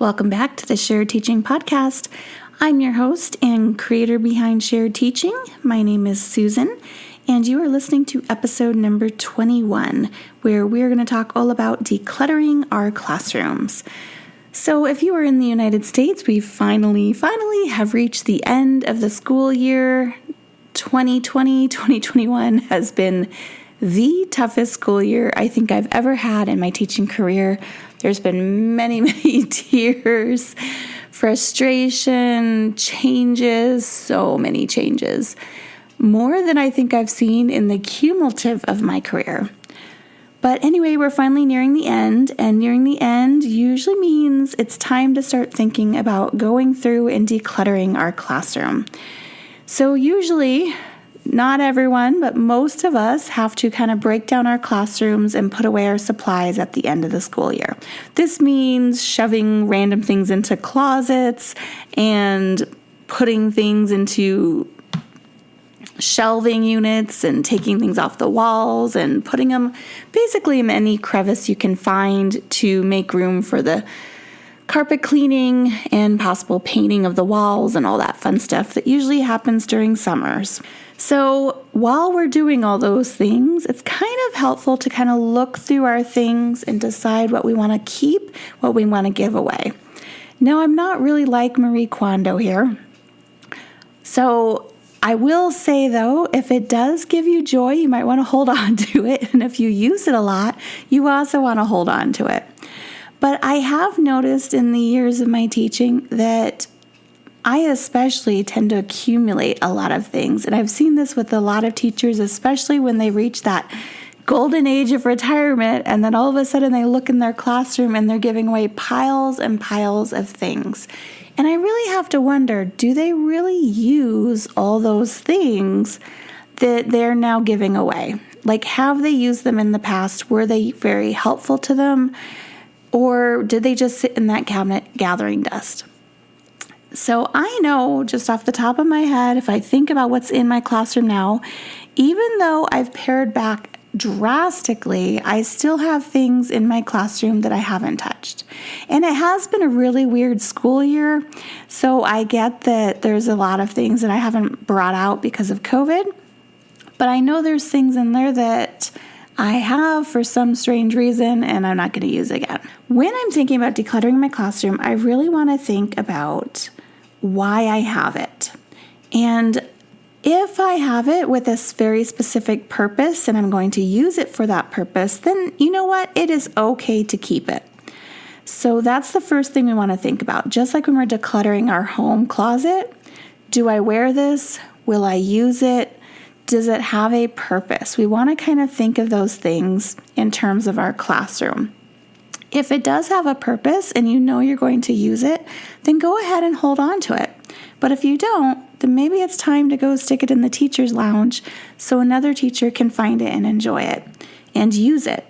Welcome back to the Shared Teaching Podcast. I'm your host and creator behind Shared Teaching. My name is Susan, and you are listening to episode number 21, where we're going to talk all about decluttering our classrooms. So if you are in the United States, we finally have reached the end of the school year. 2020-2021 has been the toughest school year I think I've ever had in my teaching career. There's been many tears, frustration, changes, so many changes. More than I think I've seen in the cumulative of my career. But anyway, we're finally nearing the end, and nearing the end usually means it's time to start thinking about going through and decluttering our classroom. So usually, not everyone, but most of us have to kind of break down our classrooms and put away our supplies at the end of the school year. This means shoving random things into closets and putting things into shelving units and taking things off the walls and putting them basically in any crevice you can find to make room for the carpet cleaning and possible painting of the walls and all that fun stuff that usually happens during summers. So while we're doing all those things, it's kind of helpful to kind of look through our things and decide what we want to keep, what we want to give away. Now, I'm not really like Marie Kondo here. So I will say, though, if it does give you joy, you might want to hold on to it. And if you use it a lot, you also want to hold on to it. But I have noticed in the years of my teaching that I especially tend to accumulate a lot of things. And I've seen this with a lot of teachers, especially when they reach that golden age of retirement. And then all of a sudden they look in their classroom and they're giving away piles and piles of things. And I really have to wonder, do they really use all those things that they're now giving away? Like, have they used them in the past? Were they very helpful to them? Or did they just sit in that cabinet gathering dust? So I know just off the top of my head, if I think about what's in my classroom now, even though I've pared back drastically, I still have things in my classroom that I haven't touched. And it has been a really weird school year, so I get that there's a lot of things that I haven't brought out because of COVID, but I know there's things in there that I have for some strange reason and I'm not going to use again. When I'm thinking about decluttering my classroom, I really want to think about why I have it. And if I have it with this very specific purpose and I'm going to use it for that purpose, then you know what? It is okay to keep it. So that's the first thing we want to think about. Just like when we're decluttering our home closet, do I wear this? Will I use it? Does it have a purpose? We want to kind of think of those things in terms of our classroom. If it does have a purpose and you know you're going to use it, then go ahead and hold on to it. But if you don't, then maybe it's time to go stick it in the teacher's lounge so another teacher can find it and enjoy it and use it.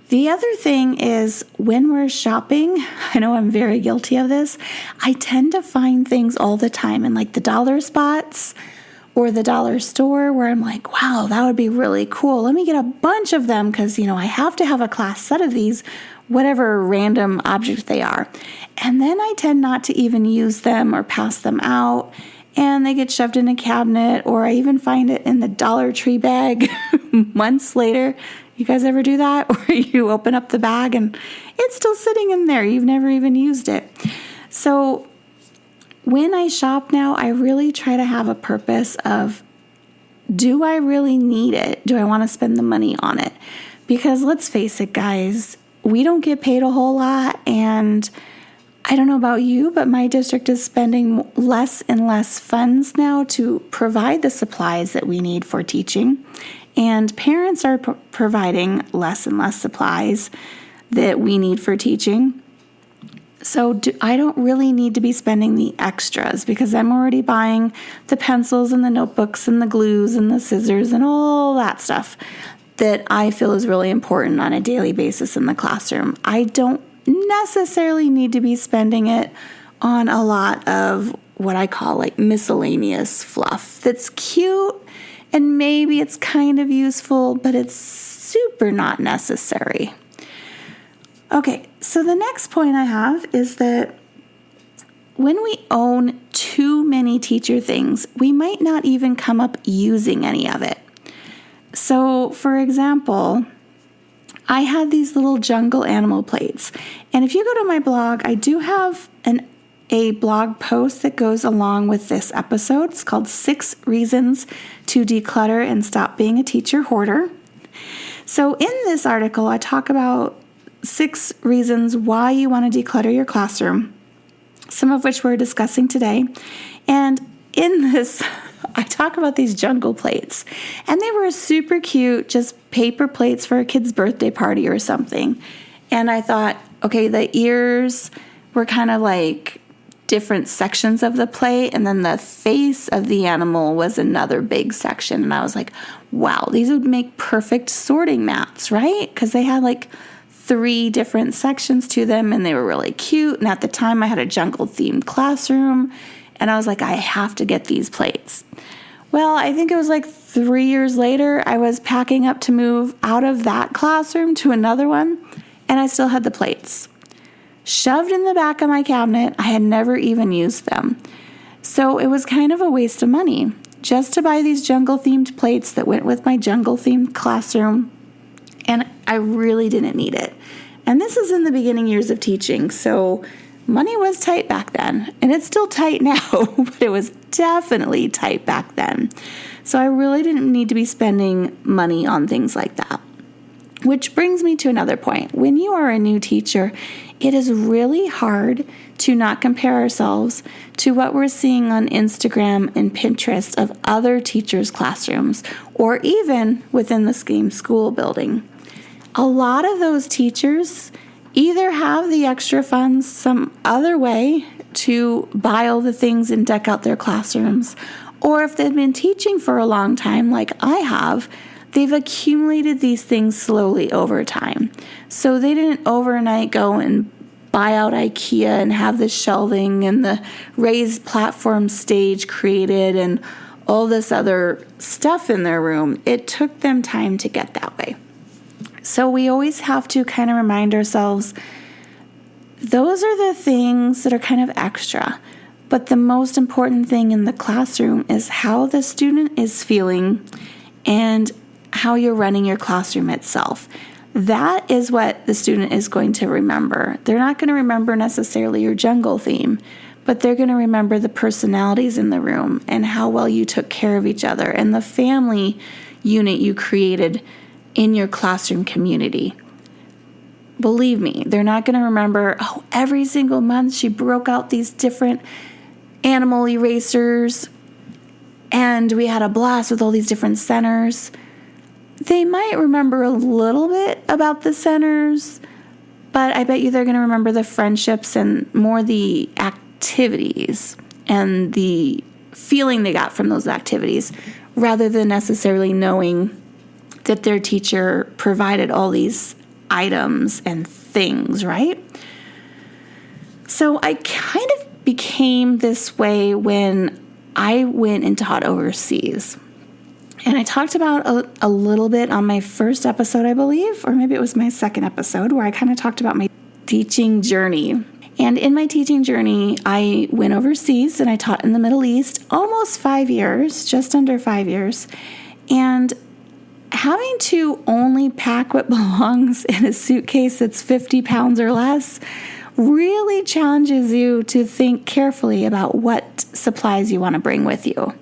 The other thing is when we're shopping, I know I'm very guilty of this, I tend to find things all the time in like the dollar spots or the dollar store where I'm like, wow, that would be really cool. Let me get a bunch of them because, I have to have a class set of these, whatever random object they are. And then I tend not to even use them or pass them out, and they get shoved in a cabinet, or I even find it in the Dollar Tree bag months later. You guys ever do that? Where you open up the bag and it's still sitting in there. You've never even used it. So when I shop now, I really try to have a purpose of, do I really need it? Do I want to spend the money on it? Because let's face it, guys, we don't get paid a whole lot, and I don't know about you, but my district is spending less and less funds now to provide the supplies that we need for teaching, and parents are providing less and less supplies that we need for teaching. So I don't really need to be spending the extras because I'm already buying the pencils and the notebooks and the glues and the scissors and all that stuff that I feel is really important on a daily basis in the classroom. I don't necessarily need to be spending it on a lot of what I call like miscellaneous fluff that's cute and maybe it's kind of useful, but it's super not necessary. Okay, so the next point I have is that when we own too many teacher things, we might not even come up using any of it. So, for example, I had these little jungle animal plates. And if you go to my blog, I do have a blog post that goes along with this episode. It's called 6 Reasons to Declutter and Stop Being a Teacher Hoarder. So in this article, I talk about 6 reasons why you want to declutter your classroom, some of which we're discussing today. And in this, I talk about these jungle plates. And they were super cute, just paper plates for a kid's birthday party or something. And I thought, okay, the ears were kind of like different sections of the plate, and then the face of the animal was another big section. And I was like, wow, these would make perfect sorting mats, right? Because they had like 3 different sections to them, and they were really cute. And at the time, I had a jungle-themed classroom, and I was like, I have to get these plates. Well, I think it was like 3 years later, I was packing up to move out of that classroom to another one, and I still had the plates shoved in the back of my cabinet. I had never even used them. So it was kind of a waste of money just to buy these jungle-themed plates that went with my jungle-themed classroom, and I really didn't need it. And this is in the beginning years of teaching, so money was tight back then, and it's still tight now, but it was definitely tight back then. So I really didn't need to be spending money on things like that. Which brings me to another point. When you are a new teacher, it is really hard to not compare ourselves to what we're seeing on Instagram and Pinterest of other teachers' classrooms, or even within the same school building. A lot of those teachers either have the extra funds some other way to buy all the things and deck out their classrooms, or if they've been teaching for a long time, like I have, they've accumulated these things slowly over time. So they didn't overnight go and buy out IKEA and have the shelving and the raised platform stage created and all this other stuff in their room. It took them time to get that way. So we always have to kind of remind ourselves, those are the things that are kind of extra. But the most important thing in the classroom is how the student is feeling and how you're running your classroom itself. That is what the student is going to remember. They're not going to remember necessarily your jungle theme, but they're going to remember the personalities in the room and how well you took care of each other and the family unit you created in your classroom community. Believe me, they're not going to remember, oh, every single month she broke out these different animal erasers and we had a blast with all these different centers. They might remember a little bit about the centers, but I bet you they're going to remember the friendships and more the activities and the feeling they got from those activities, rather than necessarily knowing that their teacher provided all these items and things, right? So I kind of became this way when I went and taught overseas. And I talked about a little bit on my first episode, I believe, or maybe it was my second episode, where I kind of talked about my teaching journey. And in my teaching journey, I went overseas and I taught in the Middle East almost 5 years, just under 5 years. And having to only pack what belongs in a suitcase that's 50 pounds or less really challenges you to think carefully about what supplies you want to bring with you.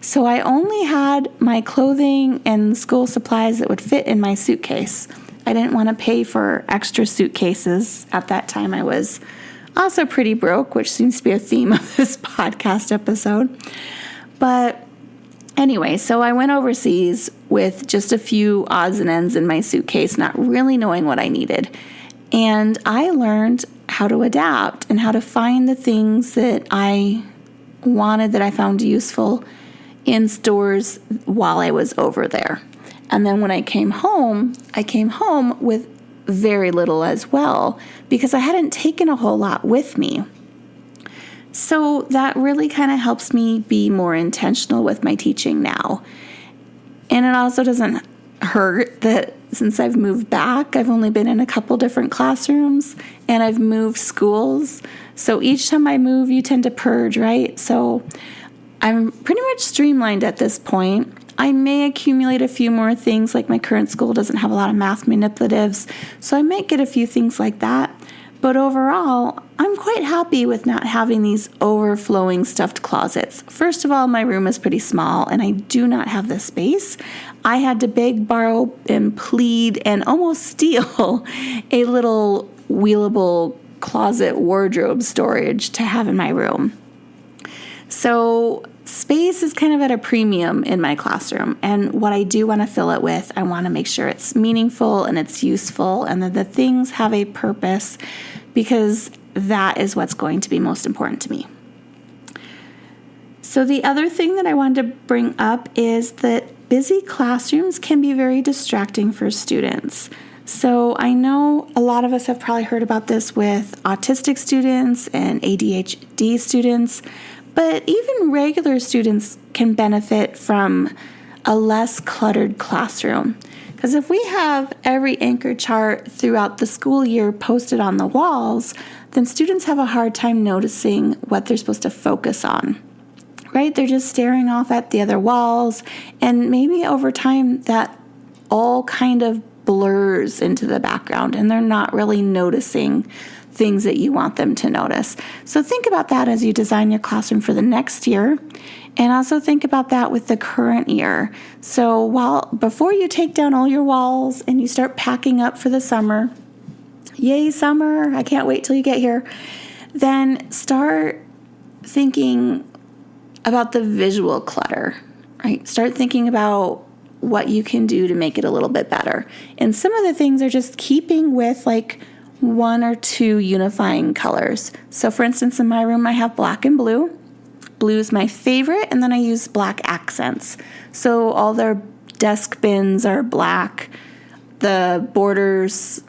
So I only had my clothing and school supplies that would fit in my suitcase. I didn't want to pay for extra suitcases. At that time, I was also pretty broke, which seems to be a theme of this podcast episode. But anyway, so I went overseas with just a few odds and ends in my suitcase, not really knowing what I needed. And I learned how to adapt and how to find the things that I wanted, that I found useful in stores while I was over there. And then when I came home with very little as well, because I hadn't taken a whole lot with me. So that really kind of helps me be more intentional with my teaching now. And it also doesn't hurt that since I've moved back, I've only been in a couple different classrooms and I've moved schools. So each time I move, you tend to purge, right? So I'm pretty much streamlined at this point. I may accumulate a few more things, like my current school doesn't have a lot of math manipulatives, so I might get a few things like that. But overall, I'm quite happy with not having these overflowing stuffed closets. First of all, my room is pretty small and I do not have the space. I had to beg, borrow, and plead and almost steal a little wheelable closet wardrobe storage to have in my room. So space is kind of at a premium in my classroom, and what I do want to fill it with, I want to make sure it's meaningful and it's useful and that the things have a purpose, because that is what's going to be most important to me. So the other thing that I wanted to bring up is that busy classrooms can be very distracting for students. So I know a lot of us have probably heard about this with autistic students and ADHD students, but even regular students can benefit from a less cluttered classroom. Because if we have every anchor chart throughout the school year posted on the walls, then students have a hard time noticing what they're supposed to focus on, right? They're just staring off at the other walls, and maybe over time that all kind of blurs into the background and they're not really noticing things that you want them to notice. So think about that as you design your classroom for the next year, and also think about that with the current year. So before you take down all your walls and you start packing up for the summer, yay summer, I can't wait till you get here, then start thinking about the visual clutter, right? Start thinking about what you can do to make it a little bit better. And some of the things are just keeping with like one or two unifying colors. So for instance, in my room, I have black and blue. Blue is my favorite, and then I use black accents. So all their desk bins are black. The borders,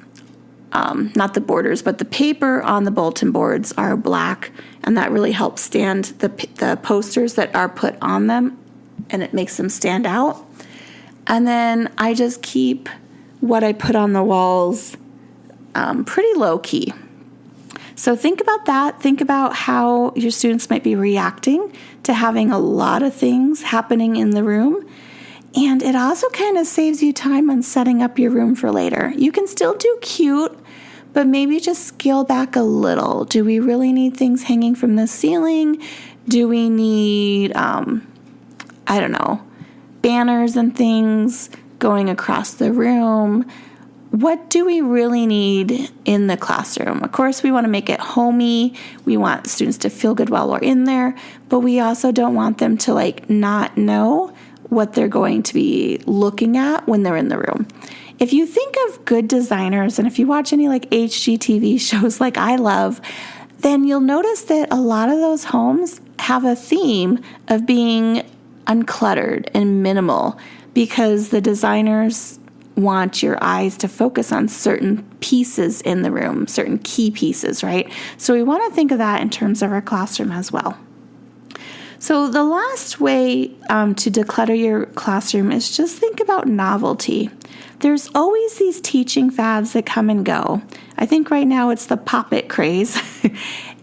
not the borders, but the paper on the bulletin boards are black, and that really helps stand the posters that are put on them, and it makes them stand out. And then I just keep what I put on the walls pretty low key. So think about that. Think about how your students might be reacting to having a lot of things happening in the room. And it also kind of saves you time on setting up your room for later. You can still do cute, but maybe just scale back a little. Do we really need things hanging from the ceiling? Do we need, banners and things going across the room? What do we really need in the classroom? Of course, we want to make it homey. We want students to feel good while we're in there, but we also don't want them to not know what they're going to be looking at when they're in the room. If you think of good designers, and if you watch any HGTV shows like I love, then you'll notice that a lot of those homes have a theme of being uncluttered and minimal, because the designers want your eyes to focus on certain pieces in the room, certain key pieces, right? So we want to think of that in terms of our classroom as well. So the last way to declutter your classroom is just think about novelty. There's always these teaching fads that come and go. I think right now it's the Pop-It craze.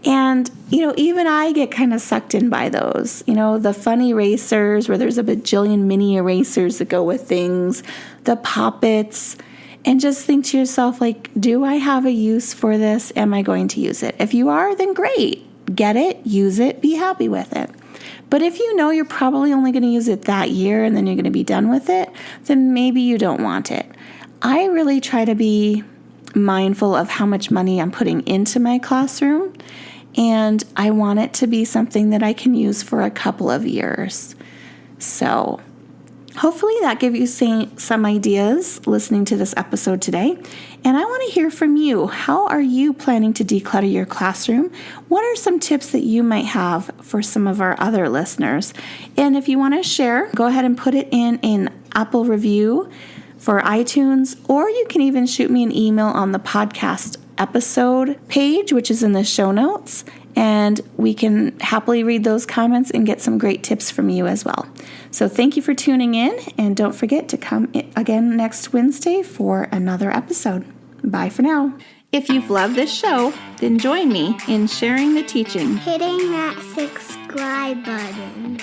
And, even I get kind of sucked in by those. The fun erasers where there's a bajillion mini erasers that go with things, the Pop-Its, and just think to yourself, do I have a use for this? Am I going to use it? If you are, then great. Get it, use it, be happy with it. But if you know you're probably only going to use it that year and then you're going to be done with it, then maybe you don't want it. I really try to be mindful of how much money I'm putting into my classroom, and I want it to be something that I can use for a couple of years. So hopefully that gives you some ideas listening to this episode today. And I want to hear from you. How are you planning to declutter your classroom? What are some tips that you might have for some of our other listeners? And if you want to share, go ahead and put it in an Apple review for iTunes, or you can even shoot me an email on the podcast episode page, which is in the show notes, and we can happily read those comments and get some great tips from you as well. So thank you for tuning in, and don't forget to come again next Wednesday for another episode. Bye for now. If you've loved this show, then join me in sharing the teaching, hitting that subscribe button,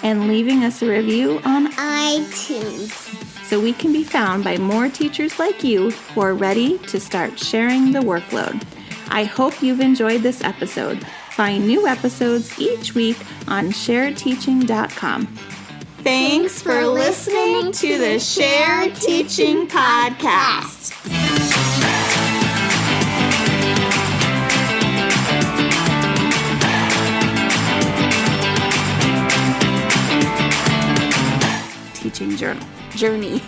and leaving us a review on iTunes, so we can be found by more teachers like you who are ready to start sharing the workload. I hope you've enjoyed this episode. Find new episodes each week on sharedteaching.com. Thanks for listening to the Shared Teaching Podcast. Teaching journey.